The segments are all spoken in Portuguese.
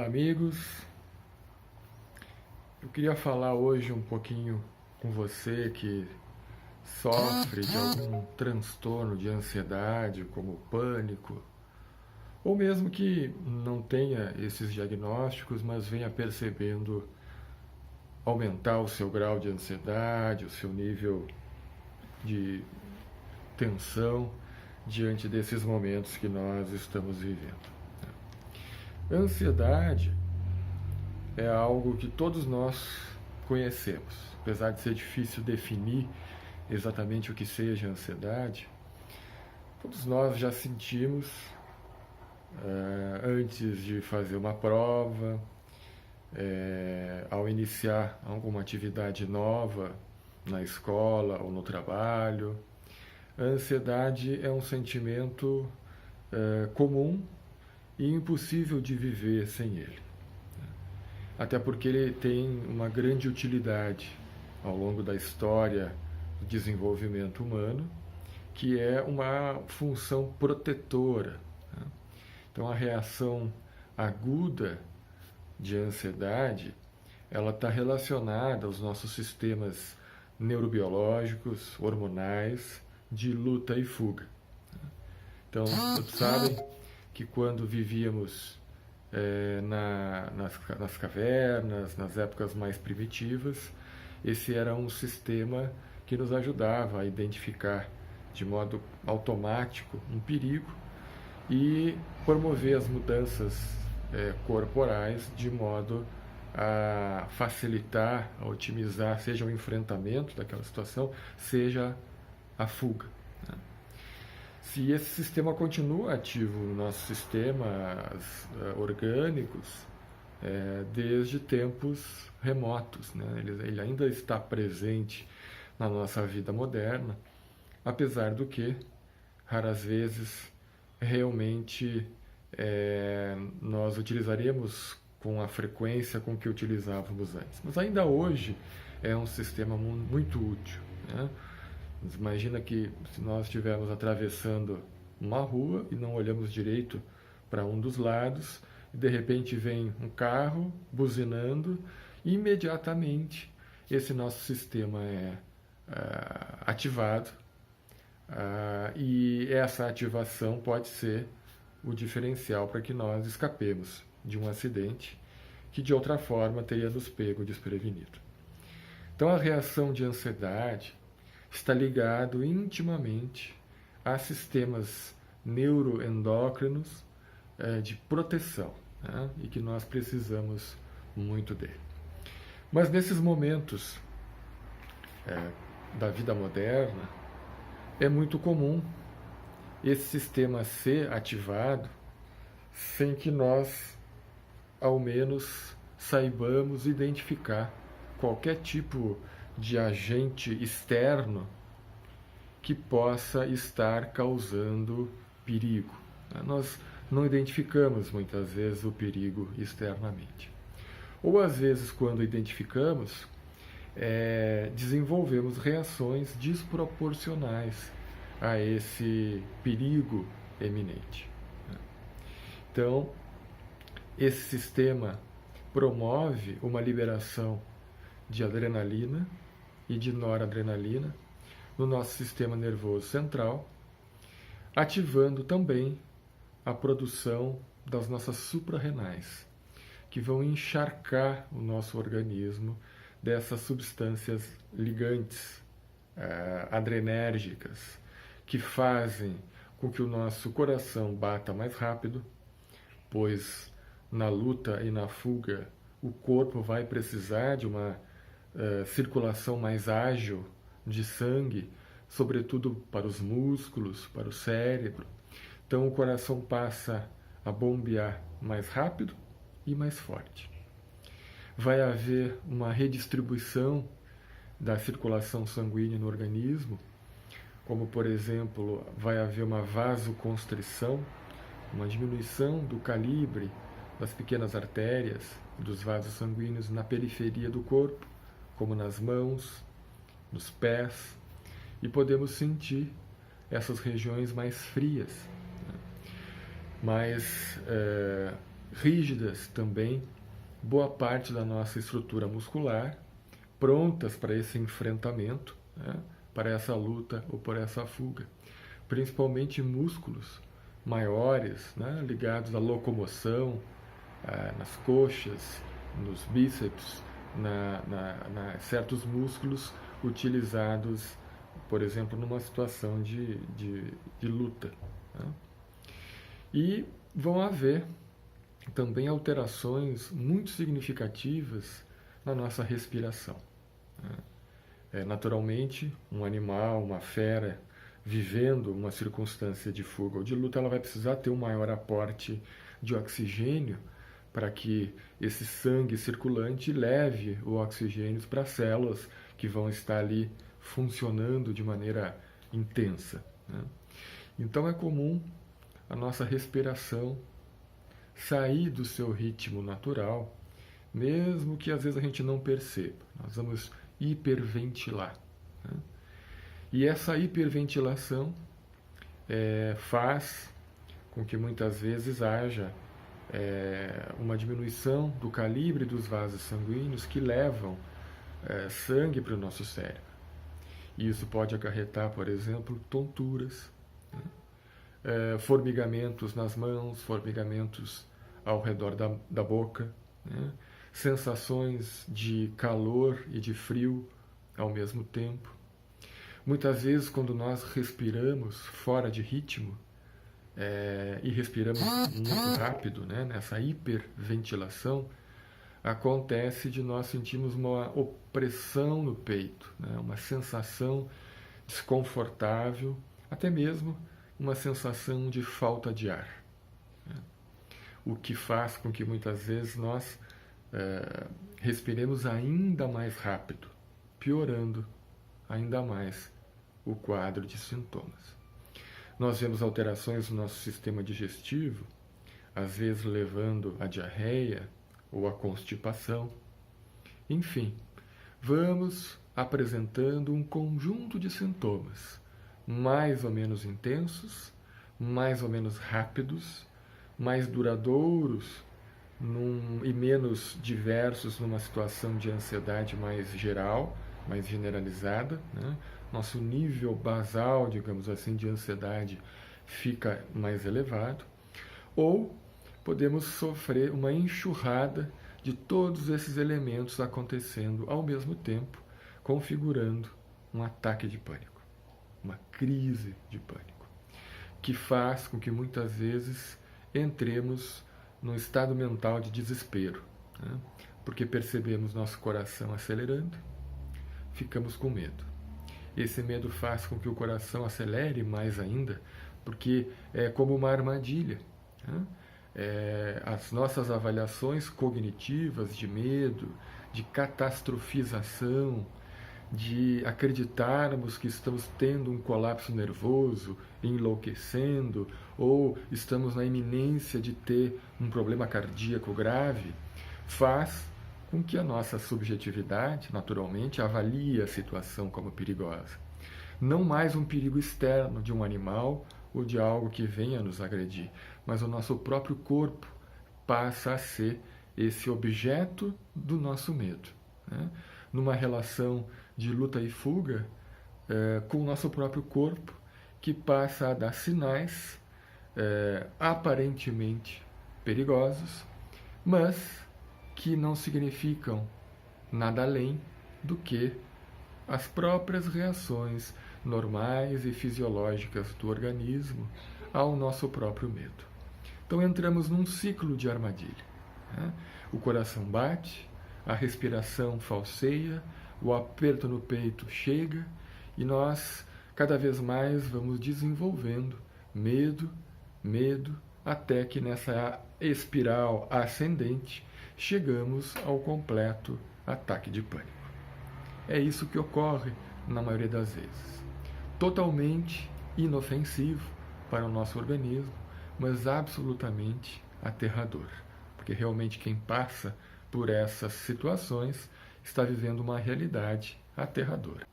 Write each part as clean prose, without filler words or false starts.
Olá, amigos. Eu queria falar hoje um pouquinho com você que sofre de algum transtorno de ansiedade, como pânico, ou mesmo que não tenha esses diagnósticos, mas venha percebendo aumentar o seu grau de ansiedade, o seu nível de tensão diante desses momentos que nós estamos vivendo. A ansiedade é algo que todos nós conhecemos. Apesar de ser difícil definir exatamente o que seja ansiedade, todos nós já sentimos antes de fazer uma prova, ao iniciar alguma atividade nova na escola ou no trabalho. A ansiedade é um sentimento comum e impossível de viver sem ele. Até porque ele tem uma grande utilidade ao longo da história do desenvolvimento humano, que é uma função protetora. Então, a reação aguda de ansiedade, ela está relacionada aos nossos sistemas neurobiológicos, hormonais, de luta e fuga. Então, todos sabem que quando vivíamos nas cavernas, nas épocas mais primitivas, esse era um sistema que nos ajudava a identificar de modo automático um perigo e promover as mudanças corporais de modo a facilitar, a otimizar, seja o enfrentamento daquela situação, seja a fuga. Se esse sistema continua ativo nos nossos sistemas orgânicos desde tempos remotos, né? Ele ainda está presente na nossa vida moderna, apesar do que, raras vezes, realmente nós utilizaremos com a frequência com que utilizávamos antes. Mas ainda hoje é um sistema muito útil, né? Imagina que se nós estivermos atravessando uma rua e não olhamos direito para um dos lados, e de repente vem um carro buzinando, e imediatamente esse nosso sistema é ativado, e essa ativação pode ser o diferencial para que nós escapemos de um acidente que de outra forma teria nos pego desprevenido. Então a reação de ansiedade está ligado intimamente a sistemas neuroendócrinos de proteção, né? E que nós precisamos muito dele. Mas nesses momentos da vida moderna, é muito comum esse sistema ser ativado sem que nós, ao menos, saibamos identificar qualquer tipo de agente externo que possa estar causando perigo. Nós não identificamos muitas vezes o perigo externamente. Ou às vezes, quando identificamos, desenvolvemos reações desproporcionais a esse perigo eminente. Então, esse sistema promove uma liberação de adrenalina e de noradrenalina no nosso sistema nervoso central, ativando também a produção das nossas suprarrenais, que vão encharcar o nosso organismo dessas substâncias ligantes, adrenérgicas, que fazem com que o nosso coração bata mais rápido, pois na luta e na fuga o corpo vai precisar de uma circulação mais ágil de sangue, sobretudo para os músculos, para o cérebro. Então o coração passa a bombear mais rápido e mais forte. Vai haver uma redistribuição da circulação sanguínea no organismo, como por exemplo, vai haver uma vasoconstrição, uma diminuição do calibre das pequenas artérias, dos vasos sanguíneos na periferia do corpo, como nas mãos, nos pés, e podemos sentir essas regiões mais frias, mais rígidas também boa parte da nossa estrutura muscular, prontas para esse enfrentamento, né, para essa luta ou por essa fuga. Principalmente músculos maiores, né, ligados à locomoção, nas coxas, nos bíceps, certos músculos utilizados, por exemplo, numa situação de luta. Né? E vão haver também alterações muito significativas na nossa respiração. Né? Naturalmente, um animal, uma fera, vivendo uma circunstância de fuga ou de luta, ela vai precisar ter um maior aporte de oxigênio para que esse sangue circulante leve o oxigênio para as células que vão estar ali funcionando de maneira intensa. Né? Então é comum a nossa respiração sair do seu ritmo natural, mesmo que às vezes a gente não perceba. Nós vamos hiperventilar. Né? E essa hiperventilação faz com que muitas vezes haja uma diminuição do calibre dos vasos sanguíneos que levam sangue para o nosso cérebro. E isso pode acarretar, por exemplo, tonturas, né? Formigamentos nas mãos, formigamentos ao redor da boca, né? Sensações de calor e de frio ao mesmo tempo. Muitas vezes, quando nós respiramos fora de ritmo, e respiramos muito rápido, né, nessa hiperventilação, acontece de nós sentirmos uma opressão no peito, né, uma sensação desconfortável, até mesmo uma sensação de falta de ar. Né, o que faz com que muitas vezes nós respiremos ainda mais rápido, piorando ainda mais o quadro de sintomas. Nós vemos alterações no nosso sistema digestivo, às vezes levando à diarreia ou à constipação. Enfim, vamos apresentando um conjunto de sintomas, mais ou menos intensos, mais ou menos rápidos, mais duradouros e menos diversos numa situação de ansiedade mais geral, mais generalizada, né? Nosso nível basal, digamos assim, de ansiedade fica mais elevado, ou podemos sofrer uma enxurrada de todos esses elementos acontecendo ao mesmo tempo, configurando um ataque de pânico, uma crise de pânico, que faz com que muitas vezes entremos num estado mental de desespero, né? Porque percebemos nosso coração acelerando, ficamos com medo. Esse medo faz com que o coração acelere mais ainda, porque é como uma armadilha. Né? As nossas avaliações cognitivas de medo, de catastrofização, de acreditarmos que estamos tendo um colapso nervoso, enlouquecendo, ou estamos na iminência de ter um problema cardíaco grave, faz com que a nossa subjetividade, naturalmente, avalie a situação como perigosa. Não mais um perigo externo de um animal ou de algo que venha nos agredir, mas o nosso próprio corpo passa a ser esse objeto do nosso medo. Né? Numa relação de luta e fuga com o nosso próprio corpo, que passa a dar sinais aparentemente perigosos, mas que não significam nada além do que as próprias reações normais e fisiológicas do organismo ao nosso próprio medo. Então entramos num ciclo de armadilha. Né? O coração bate, a respiração falseia, o aperto no peito chega e nós cada vez mais vamos desenvolvendo medo, até que nessa espiral ascendente chegamos ao completo ataque de pânico. É isso que ocorre na maioria das vezes. Totalmente inofensivo para o nosso organismo, mas absolutamente aterrador. Porque realmente quem passa por essas situações está vivendo uma realidade aterradora.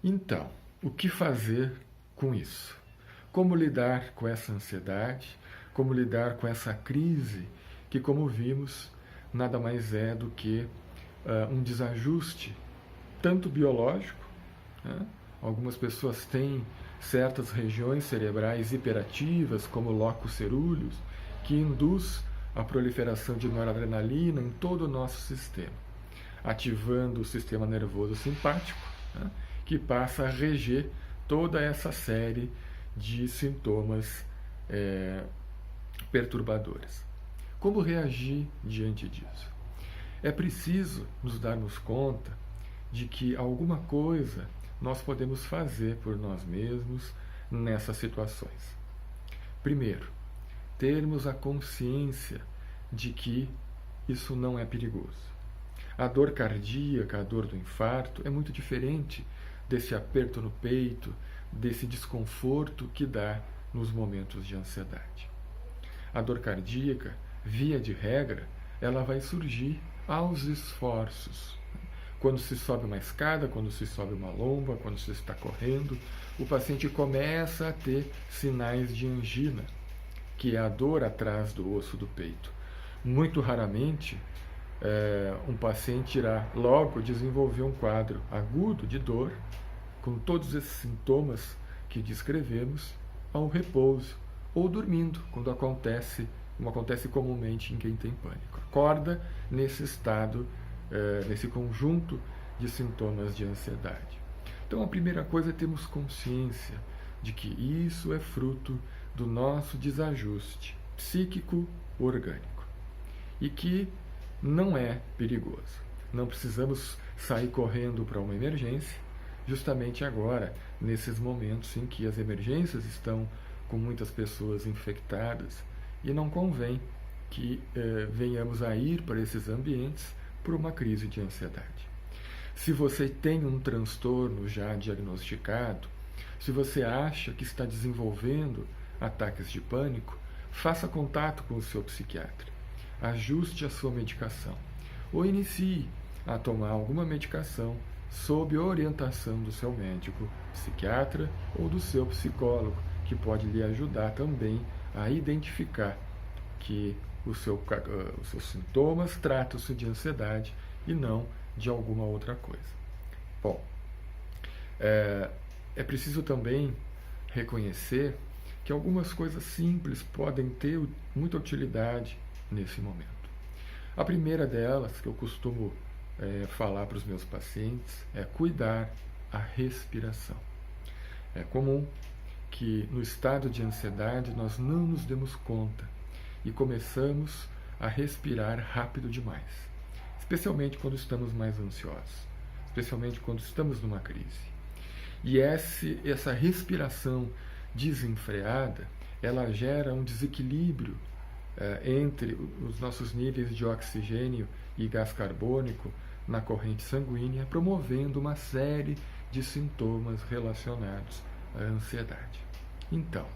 Então, o que fazer com isso? Como lidar com essa ansiedade? Como lidar com essa crise que, como vimos, nada mais é do que um desajuste, tanto biológico, né? Algumas pessoas têm certas regiões cerebrais hiperativas, como o locus ceruleus, que induz a proliferação de noradrenalina em todo o nosso sistema, ativando o sistema nervoso simpático, né? Que passa a reger toda essa série de sintomas perturbadores. Como reagir diante disso? É preciso nos darmos conta de que alguma coisa nós podemos fazer por nós mesmos nessas situações. Primeiro, termos a consciência de que isso não é perigoso. A dor cardíaca, a dor do infarto, é muito diferente desse aperto no peito, desse desconforto que dá nos momentos de ansiedade. A dor cardíaca, via de regra, ela vai surgir aos esforços. Quando se sobe uma escada, quando se sobe uma lomba, quando se está correndo, o paciente começa a ter sinais de angina, que é a dor atrás do osso do peito. Muito raramente, um paciente irá logo desenvolver um quadro agudo de dor, com todos esses sintomas que descrevemos, ao repouso ou dormindo, quando acontece, como acontece comumente em quem tem pânico. Acorda nesse estado, nesse conjunto de sintomas de ansiedade. Então, a primeira coisa é termos consciência de que isso é fruto do nosso desajuste psíquico-orgânico e que não é perigoso. Não precisamos sair correndo para uma emergência, justamente agora, nesses momentos em que as emergências estão com muitas pessoas infectadas e não convém que venhamos a ir para esses ambientes por uma crise de ansiedade. Se você tem um transtorno já diagnosticado, se você acha que está desenvolvendo ataques de pânico, faça contato com o seu psiquiatra. Ajuste a sua medicação ou inicie a tomar alguma medicação sob orientação do seu médico, psiquiatra ou do seu psicólogo, que pode lhe ajudar também a identificar que os seus sintomas tratam-se de ansiedade e não de alguma outra coisa. Bom, é preciso também reconhecer que algumas coisas simples podem ter muita utilidade nesse momento. A primeira delas, que eu costumo falar para os meus pacientes, é cuidar a respiração. É comum que no estado de ansiedade nós não nos demos conta e começamos a respirar rápido demais, especialmente quando estamos mais ansiosos, especialmente quando estamos numa crise. E essa respiração desenfreada, ela gera um desequilíbrio entre os nossos níveis de oxigênio e gás carbônico na corrente sanguínea, promovendo uma série de sintomas relacionados à ansiedade. Então,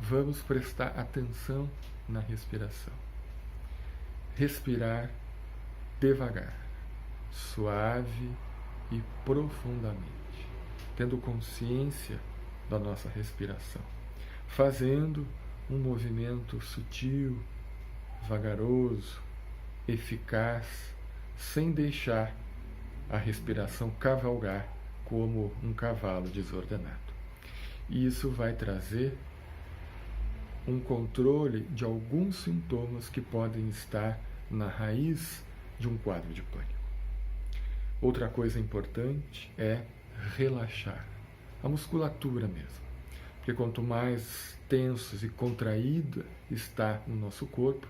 vamos prestar atenção na respiração. Respirar devagar, suave e profundamente, tendo consciência da nossa respiração, fazendo um movimento sutil, vagaroso, eficaz, sem deixar a respiração cavalgar como um cavalo desordenado. E isso vai trazer um controle de alguns sintomas que podem estar na raiz de um quadro de pânico. Outra coisa importante é relaxar a musculatura mesmo, porque quanto mais tensos e contraída está no nosso corpo,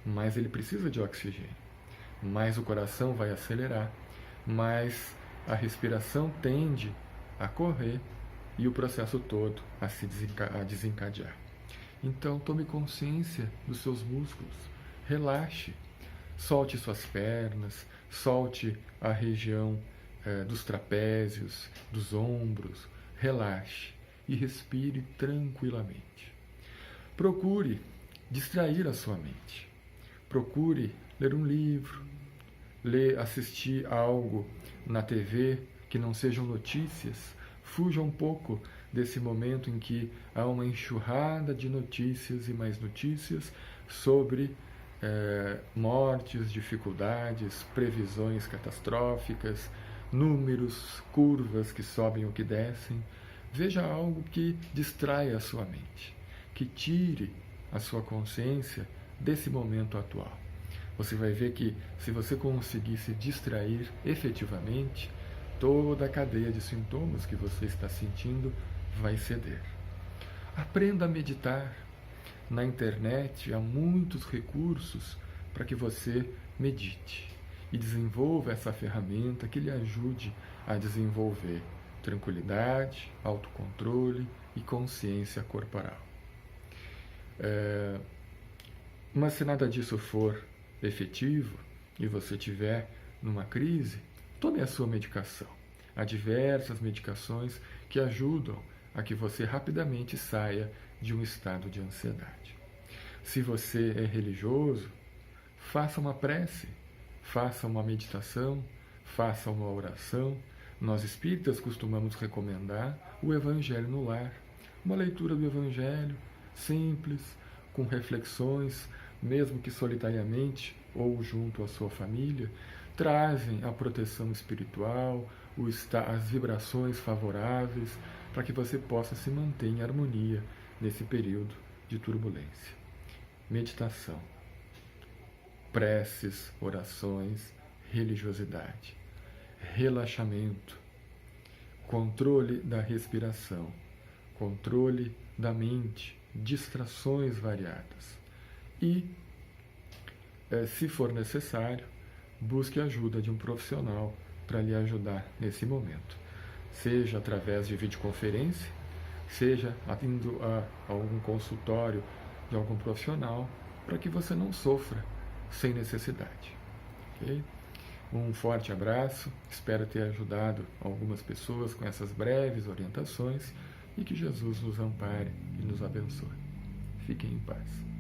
mais ele precisa de oxigênio, mais o coração vai acelerar, mais a respiração tende a correr e o processo todo a se desencadear. Então, tome consciência dos seus músculos, relaxe, solte suas pernas, solte a região dos trapézios, dos ombros, relaxe e respire tranquilamente. Procure distrair a sua mente. Procure ler um livro, assistir algo na TV que não sejam notícias. Fuja um pouco desse momento em que há uma enxurrada de notícias e mais notícias sobre mortes, dificuldades, previsões catastróficas, números, curvas que sobem ou que descem. Veja algo que distraia a sua mente, que tire a sua consciência desse momento atual. Você vai ver que, se você conseguir se distrair efetivamente, toda a cadeia de sintomas que você está sentindo vai ceder. Aprenda a meditar. Na internet há muitos recursos para que você medite e desenvolva essa ferramenta que lhe ajude a desenvolver tranquilidade, autocontrole e consciência corporal. Mas se nada disso for efetivo e você tiver numa crise, tome a sua medicação. Há diversas medicações que ajudam a que você rapidamente saia de um estado de ansiedade. Se você é religioso, faça uma prece, faça uma meditação, faça uma oração. Nós espíritas costumamos recomendar o Evangelho no lar, uma leitura do Evangelho simples, com reflexões, mesmo que solitariamente ou junto à sua família, trazem a proteção espiritual, as vibrações favoráveis, para que você possa se manter em harmonia nesse período de turbulência. Meditação, preces, orações, religiosidade, relaxamento, controle da respiração, controle da mente, distrações variadas. E, se for necessário, busque a ajuda de um profissional para lhe ajudar nesse momento. Seja através de videoconferência, seja indo a algum consultório de algum profissional, para que você não sofra sem necessidade. Okay? Um forte abraço, espero ter ajudado algumas pessoas com essas breves orientações e que Jesus nos ampare e nos abençoe. Fiquem em paz.